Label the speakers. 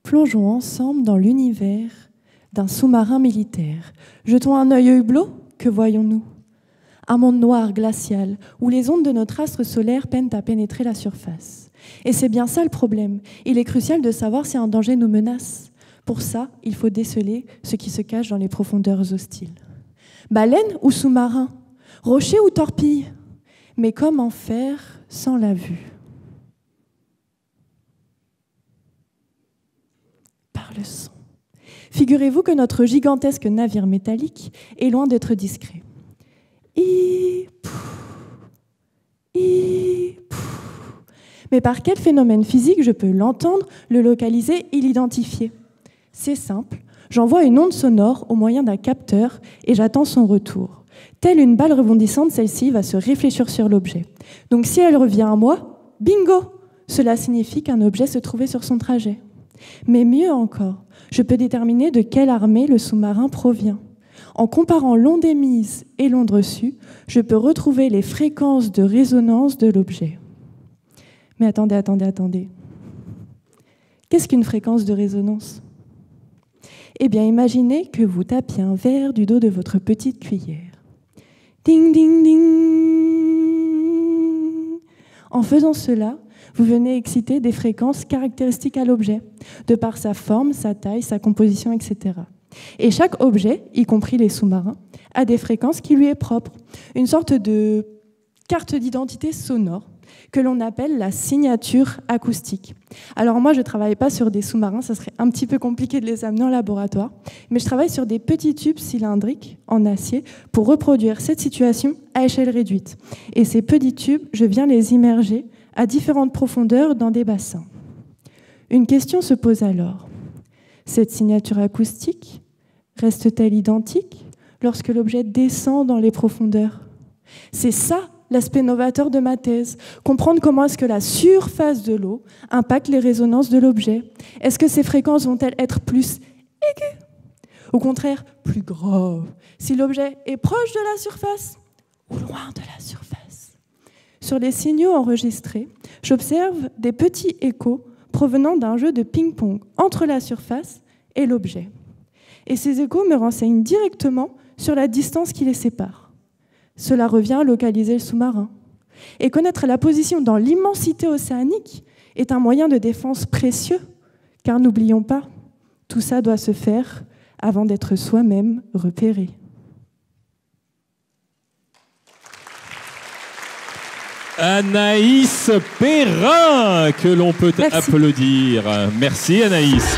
Speaker 1: Plongeons ensemble dans l'univers d'un sous-marin militaire. Jetons un œil hublot, que voyons-nous? Un monde noir, glacial, où les ondes de notre astre solaire peinent à pénétrer la surface. Et c'est bien ça le problème. Il est crucial de savoir si un danger nous menace. Pour ça, il faut déceler ce qui se cache dans les profondeurs hostiles. Baleine ou sous-marin? Rocher ou torpille? Mais comment faire sans la vue? Par le son. Figurez-vous que notre gigantesque navire métallique est loin d'être discret. Mais par quel phénomène physique je peux l'entendre, le localiser et l'identifier? C'est simple, j'envoie une onde sonore au moyen d'un capteur et j'attends son retour. Telle une balle rebondissante, celle-ci va se réfléchir sur l'objet. Donc si elle revient à moi, bingo! Cela signifie qu'un objet se trouvait sur son trajet. Mais mieux encore, je peux déterminer de quelle armée le sous-marin provient. En comparant l'onde émise et l'onde reçue, je peux retrouver les fréquences de résonance de l'objet. Mais attendez. Qu'est-ce qu'une fréquence de résonance? Eh bien, imaginez que vous tapiez un verre du dos de votre petite cuillère. Ding, ding, ding. En faisant cela, vous venez exciter des fréquences caractéristiques à l'objet, de par sa forme, sa taille, sa composition, etc. Et chaque objet, y compris les sous-marins, a des fréquences qui lui est propre. Une sorte de carte d'identité sonore que l'on appelle la signature acoustique. Alors moi, je ne travaille pas sur des sous-marins, ça serait un petit peu compliqué de les amener en laboratoire, mais je travaille sur des petits tubes cylindriques en acier pour reproduire cette situation à échelle réduite. Et ces petits tubes, je viens les immerger à différentes profondeurs dans des bassins. Une question se pose alors. Cette signature acoustique reste-t-elle identique lorsque l'objet descend dans les profondeurs? C'est ça l'aspect novateur de ma thèse. Comprendre comment est-ce que la surface de l'eau impacte les résonances de l'objet. Est-ce que ces fréquences vont-elles être plus aiguës? Au contraire, plus graves, si l'objet est proche de la surface ou loin de la surface? Sur les signaux enregistrés, j'observe des petits échos provenant d'un jeu de ping-pong entre la surface et l'objet. Et ces échos me renseignent directement sur la distance qui les sépare. Cela revient à localiser le sous-marin. Et connaître la position dans l'immensité océanique est un moyen de défense précieux, car n'oublions pas, tout ça doit se faire avant d'être soi-même repéré.
Speaker 2: Anaïs Perrin, que l'on peut applaudir. Merci Anaïs.